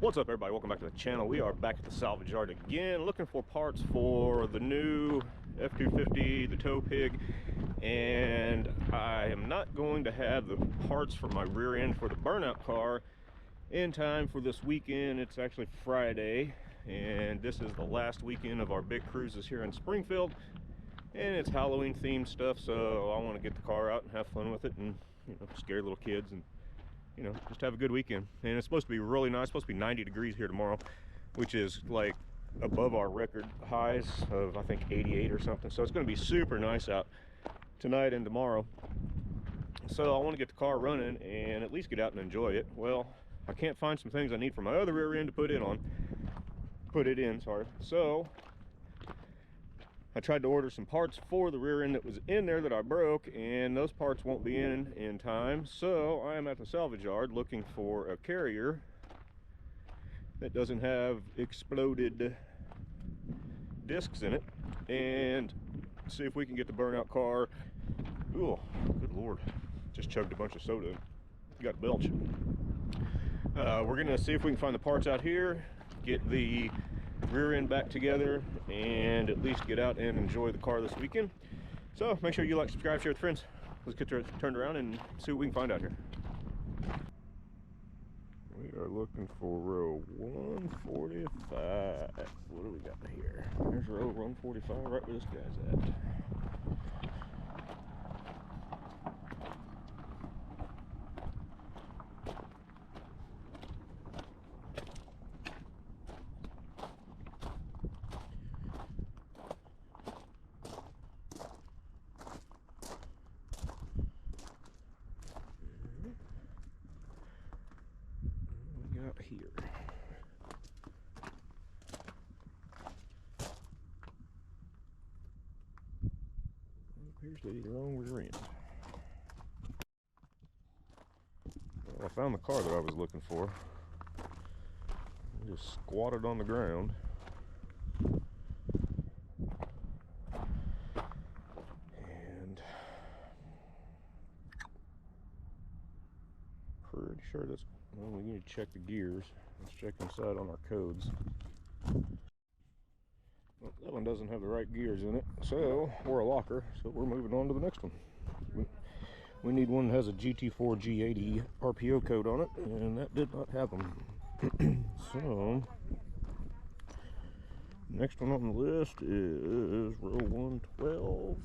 What's up, everybody? Welcome back to the channel. We are back at the salvage yard again, looking for parts for the new F-250, the tow pig, and I am not going to have the parts for my rear end for the Burnout car in time for this weekend. It's actually Friday, and this is the last weekend of our big cruises here in Springfield, and it's Halloween themed stuff, so I want to get the car out and have fun with it and, you know, scare little kids and, you know, just have a good weekend. And it's supposed to be really nice. It's supposed to be 90 degrees here tomorrow, which is like above our record highs of, I think, 88 or something. So it's going to be super nice out tonight and tomorrow. So I want to get the car running and at least get out and enjoy it. Well, I can't find some things I need for my other rear end to put it in, sorry. So I tried to order some parts for the rear end that was in there that I broke, and those parts won't be in time. So I am at the salvage yard looking for a carrier that doesn't have exploded discs in it, and see if we can get the Burnout car. Oh, good Lord. Just chugged a bunch of soda. Got a belch. We're gonna see if we can find the parts out here, get the rear end back together, and at least get out and enjoy the car this weekend. So make sure you like, subscribe, share with friends. Let's get turned around and see what we can find out here. We are looking for row 145. What do we got here? There's row 145, right where this guy's at. Here. It appears to be the wrong rear end. Well, I found the car that I was looking for. I just squatted on the ground. And pretty sure that's, well, we need to check the gears. Let's check inside on our codes. Well, that one doesn't have the right gears in it, so we're a locker, so we're moving on to the next one. We need one that has a GT4 G80 RPO code on it, and that did not have them. So next one on the list is row 112,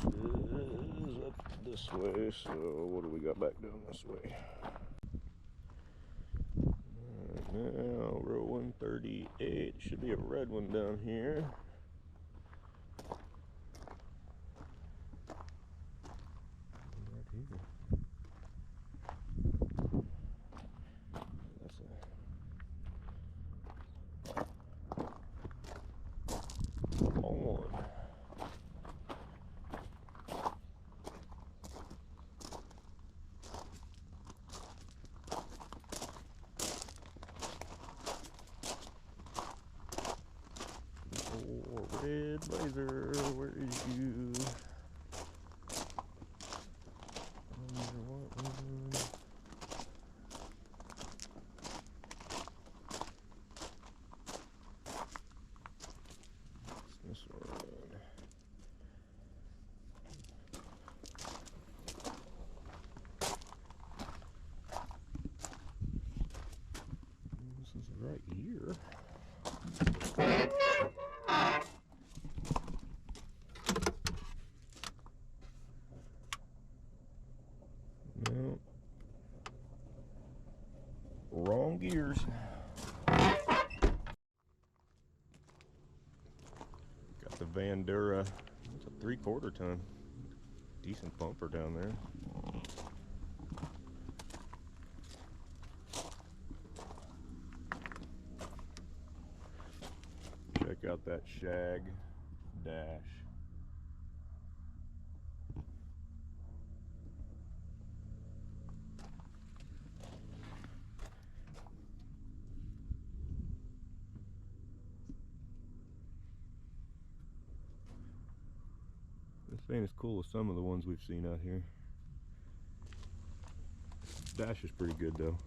which is up this way. So what do we got back down this way? Now row 138, should be a red one down here. Right here. That's a long one. Red Blazer, where is you? This one. This is right here. No. Wrong gears. Got the Vandura. It's a 3/4 ton. Decent bumper down there. Check out that shag dash. This ain't as cool as some of the ones we've seen out here. Stash is pretty good though.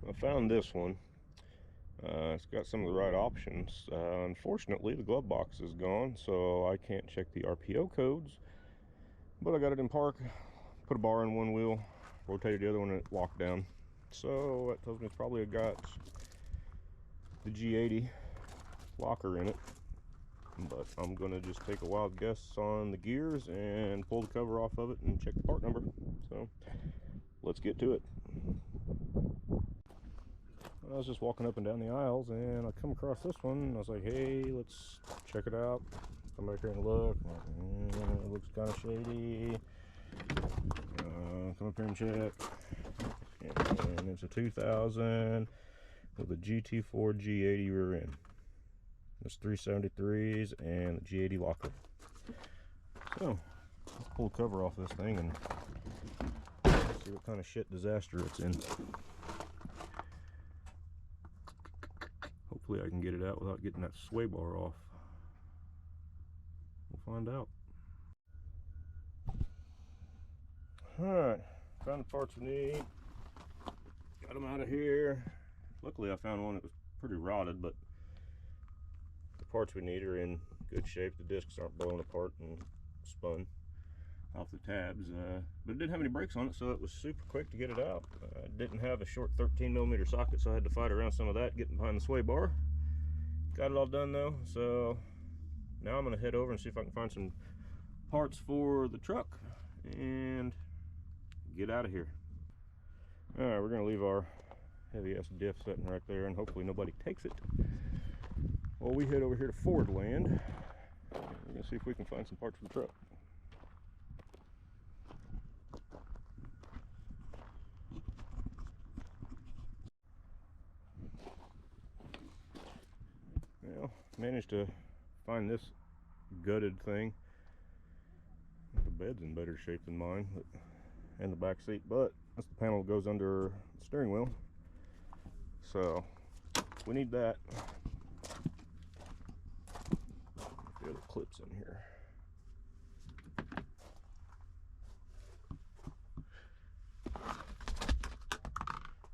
I found this one. It's got some of the right options. Unfortunately, the glove box is gone, so I can't check the RPO codes. But I got it in park, put a bar in one wheel, rotated the other one, and it locked down. So that tells me it's probably got the G80 locker in it. But I'm gonna just take a wild guess on the gears and pull the cover off of it and check the part number. So let's get to it. I was just walking up and down the aisles and I come across this one and I was like, hey, let's check it out. Come back here and look. It looks kind of shady. Come up here and check. And it's a 2000 with a GT4 G80 rear end. There's 373s and the G80 locker. So let's pull the cover off this thing and see what kind of shit disaster it's in. Hopefully I can get it out without getting that sway bar off. We'll find out. Alright, found the parts we need. Got them out of here. Luckily I found one that was pretty rotted, but the parts we need are in good shape. The discs aren't blowing apart and spun off the tabs. But it didn't have any brakes on it, so it was super quick to get it out. It didn't have a short 13mm socket, so I had to fight around some of that, getting behind the sway bar. Got it all done though, so now I'm going to head over and see if I can find some parts for the truck and get out of here. Alright, we're going to leave our heavy ass diff sitting right there and hopefully nobody takes it. Well, we head over here to Fordland and we're going to see if we can find some parts for the truck. Well, managed to find this gutted thing. The bed's in better shape than mine, but, and the back seat, but that's the panel that goes under the steering wheel. So we need that. The other clips in here.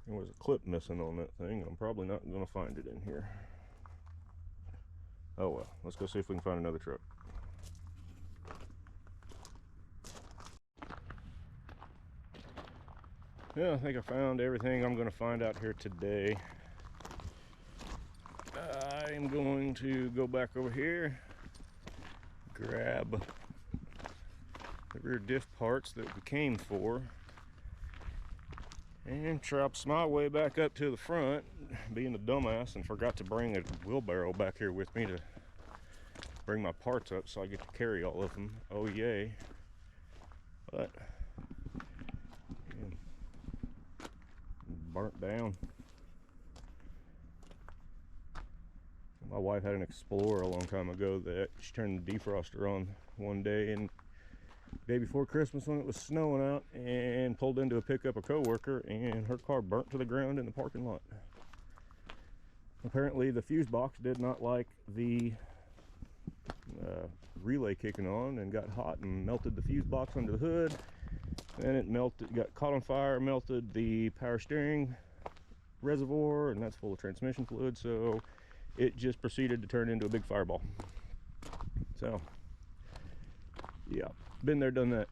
There was a clip missing on that thing. I'm probably not going to find it in here. Oh well, let's go see if we can find another truck. Yeah, I think I found everything I'm going to find out here today. I'm going to go back over here, grab the rear diff parts that we came for, and trops my way back up to the front, being a dumbass and forgot to bring a wheelbarrow back here with me to bring my parts up so I get to carry all of them. Oh yay. But burnt down. My wife had an Explorer a long time ago that she turned the defroster on one day, and the day before Christmas when it was snowing out, and pulled into a pickup a coworker, and her car burnt to the ground in the parking lot. Apparently the fuse box did not like the relay kicking on and got hot and melted the fuse box under the hood. Then it melted, got caught on fire, melted the power steering reservoir, and that's full of transmission fluid, so it just proceeded to turn into a big fireball. So yeah, been there, done that.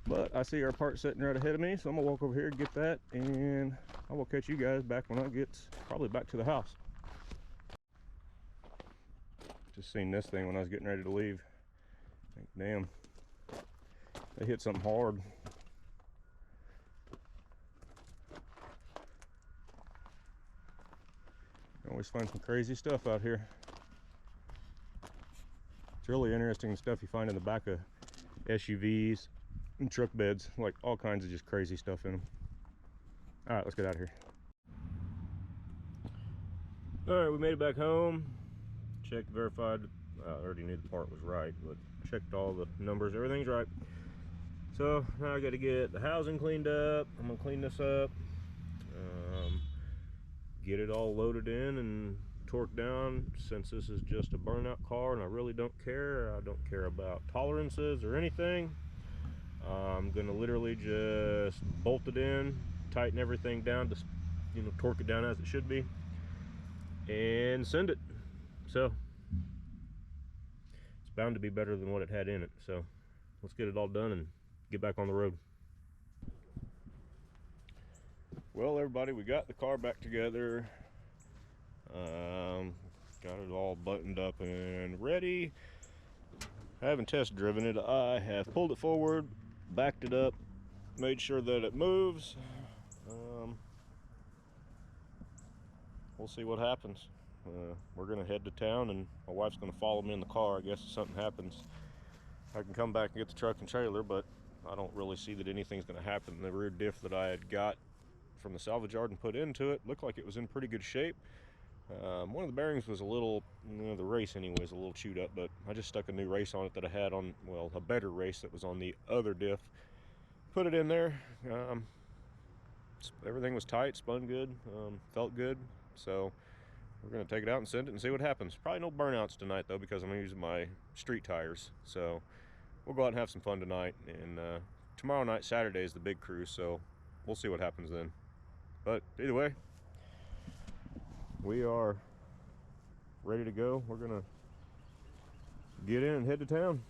But I see our part sitting right ahead of me, so I'm gonna walk over here and get that, and I will catch you guys back when I get probably back to the house. Just seen this thing when I was getting ready to leave. Like, damn, they hit something hard. can always find some crazy stuff out here. It's really interesting stuff you find in the back of SUVs and truck beds, like all kinds of just crazy stuff in them. All right, let's get out of here. All right, we made it back home. Checked, verified. I already knew the part was right, but checked all the numbers. Everything's right. So now I got to get the housing cleaned up. I'm gonna clean this up, get it all loaded in and torqued down. Since this is just a burnout car and I really don't care. I don't care about tolerances or anything. I'm gonna literally just bolt it in, tighten everything down to, you know, torque it down as it should be, and send it. So it's bound to be better than what it had in it. So let's get it all done and get back on the road. Well, everybody, we got the car back together. Got it all buttoned up and ready. I haven't test driven it. I have pulled it forward, backed it up, made sure that it moves. We'll see what happens. We're gonna head to town and my wife's gonna follow me in the car. I guess if something happens, I can come back and get the truck and trailer, but I don't really see that anything's gonna happen. The rear diff that I had got from the salvage yard and put into it looked like it was in pretty good shape. One of the bearings was a little, you know, the race anyway is a little chewed up, but I just stuck a new race on it that I had on, well, a better race that was on the other diff. Put it in there. Everything was tight, spun good, felt good. So we're gonna take it out and send it and see what happens. Probably no burnouts tonight though, because I'm using my street tires. So we'll go out and have some fun tonight. And tomorrow night, Saturday, is the big cruise, so we'll see what happens then. But either way, we are ready to go. We're gonna get in and head to town.